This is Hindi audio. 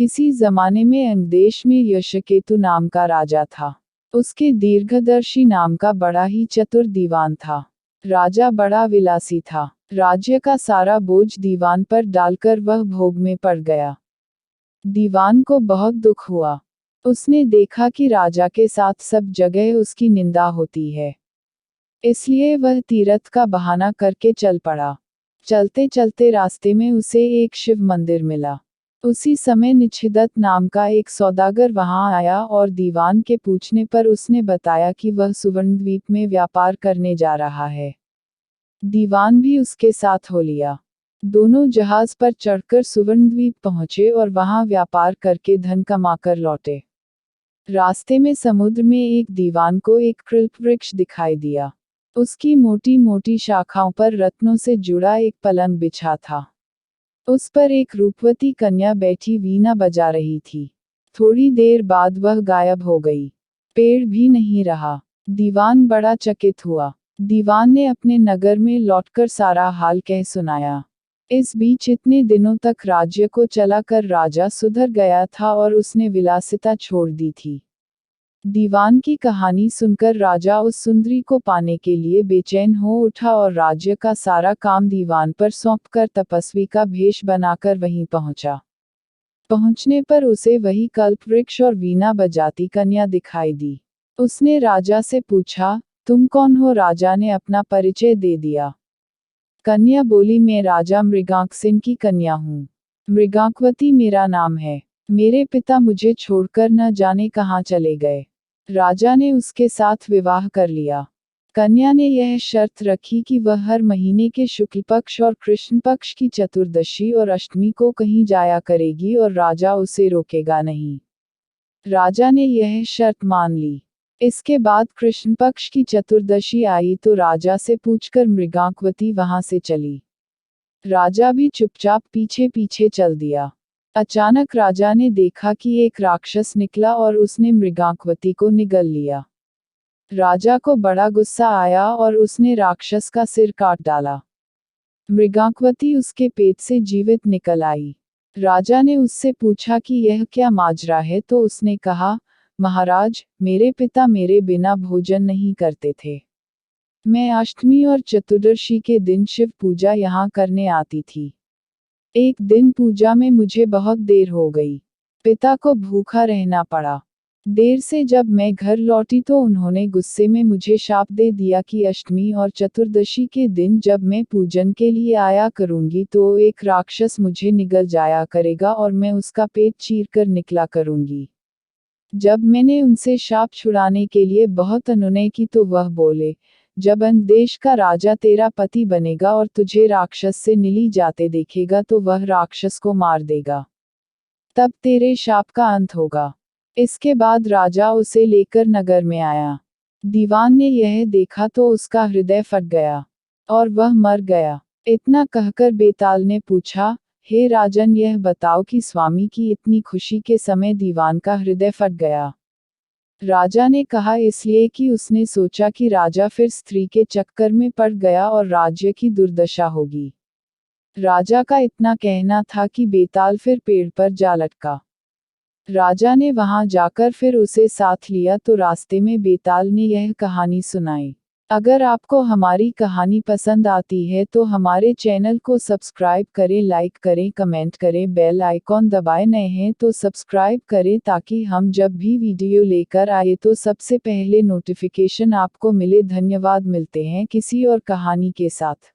किसी जमाने में अंगदेश में यशकेतु नाम का राजा था। उसके दीर्घदर्शी नाम का बड़ा ही चतुर दीवान था। राजा बड़ा विलासी था। राज्य का सारा बोझ दीवान पर डालकर वह भोग में पड़ गया। दीवान को बहुत दुख हुआ। उसने देखा कि राजा के साथ सब जगह उसकी निंदा होती है, इसलिए वह तीरथ का बहाना करके चल पड़ा। चलते चलते रास्ते में उसे एक शिव मंदिर मिला। उसी समय निच्छिदत नाम का एक सौदागर वहां आया और दीवान के पूछने पर उसने बताया कि वह सुवर्णद्वीप में व्यापार करने जा रहा है। दीवान भी उसके साथ हो लिया। दोनों जहाज पर चढ़कर सुवर्णद्वीप पहुंचे और वहां व्यापार करके धन कमाकर लौटे। रास्ते में समुद्र में एक दीवान को एक कृल्प वृक्ष दिखाई दिया। उसकी मोटी मोटी शाखाओं पर रत्नों से जुड़ा एक पलंग बिछा था। उस पर एक रूपवती कन्या बैठी वीणा बजा रही थी। थोड़ी देर बाद वह गायब हो गई। पेड़ भी नहीं रहा। दीवान बड़ा चकित हुआ। दीवान ने अपने नगर में लौटकर सारा हाल कह सुनाया। इस बीच इतने दिनों तक राज्य को चलाकर राजा सुधर गया था और उसने विलासिता छोड़ दी थी। दीवान की कहानी सुनकर राजा उस सुंदरी को पाने के लिए बेचैन हो उठा और राज्य का सारा काम दीवान पर सौंपकर तपस्वी का भेष बनाकर वहीं पहुंचा। पहुंचने पर उसे वही कल्प वृक्ष और वीणा बजाती कन्या दिखाई दी। उसने राजा से पूछा, तुम कौन हो? राजा ने अपना परिचय दे दिया। कन्या बोली, मैं राजा मृगांकसेन की कन्या हूँ। मृगांकवती मेरा नाम है। मेरे पिता मुझे छोड़कर न जाने कहाँ चले गए। राजा ने उसके साथ विवाह कर लिया। कन्या ने यह शर्त रखी कि वह हर महीने के शुक्ल पक्ष और कृष्ण पक्ष की चतुर्दशी और अष्टमी को कहीं जाया करेगी और राजा उसे रोकेगा नहीं। राजा ने यह शर्त मान ली। इसके बाद कृष्ण पक्ष की चतुर्दशी आई तो राजा से पूछकर मृगांकवती वहां से चली। राजा भी चुपचाप पीछे पीछे चल दिया। अचानक राजा ने देखा कि एक राक्षस निकला और उसने मृगांकवती को निगल लिया। राजा को बड़ा गुस्सा आया और उसने राक्षस का सिर काट डाला। मृगांकवती उसके पेट से जीवित निकल आई। राजा ने उससे पूछा कि यह क्या माजरा है तो उसने कहा, महाराज, मेरे पिता मेरे बिना भोजन नहीं करते थे। मैं अष्टमी और चतुर्दशी के दिन शिव पूजा यहाँ करने आती थी। एक दिन पूजा में मुझे बहुत देर हो गई। पिता को भूखा रहना पड़ा। देर से जब मैं घर लौटी तो उन्होंने गुस्से में मुझे शाप दे दिया कि अष्टमी और चतुर्दशी के दिन जब मैं पूजन के लिए आया करूंगी तो एक राक्षस मुझे निगल जाया करेगा और मैं उसका पेट चीरकर निकला करूंगी। जब मैंने उनसे शाप छुड़ाने के लिए बहुत अनुनय की तो वह बोले, जब अंगदेश का राजा तेरा पति बनेगा और तुझे राक्षस से निली जाते देखेगा तो वह राक्षस को मार देगा। तब तेरे शाप का अंत होगा। इसके बाद राजा उसे लेकर नगर में आया। दीवान ने यह देखा तो उसका हृदय फट गया और वह मर गया। इतना कहकर बेताल ने पूछा, हे राजन, यह बताओ कि स्वामी की इतनी खुशी के समय दीवान का हृदय फट गया। राजा ने कहा, इसलिए कि उसने सोचा कि राजा फिर स्त्री के चक्कर में पड़ गया और राज्य की दुर्दशा होगी। राजा का इतना कहना था कि बेताल फिर पेड़ पर जा लटका। राजा ने वहां जाकर फिर उसे साथ लिया तो रास्ते में बेताल ने यह कहानी सुनाई। अगर आपको हमारी कहानी पसंद आती है तो हमारे चैनल को सब्सक्राइब करें, लाइक करें, कमेंट करें, बेल आइकॉन दबाएं। नए हैं तो सब्सक्राइब करें ताकि हम जब भी वीडियो लेकर आए तो सबसे पहले नोटिफिकेशन आपको मिले। धन्यवाद। मिलते हैं किसी और कहानी के साथ।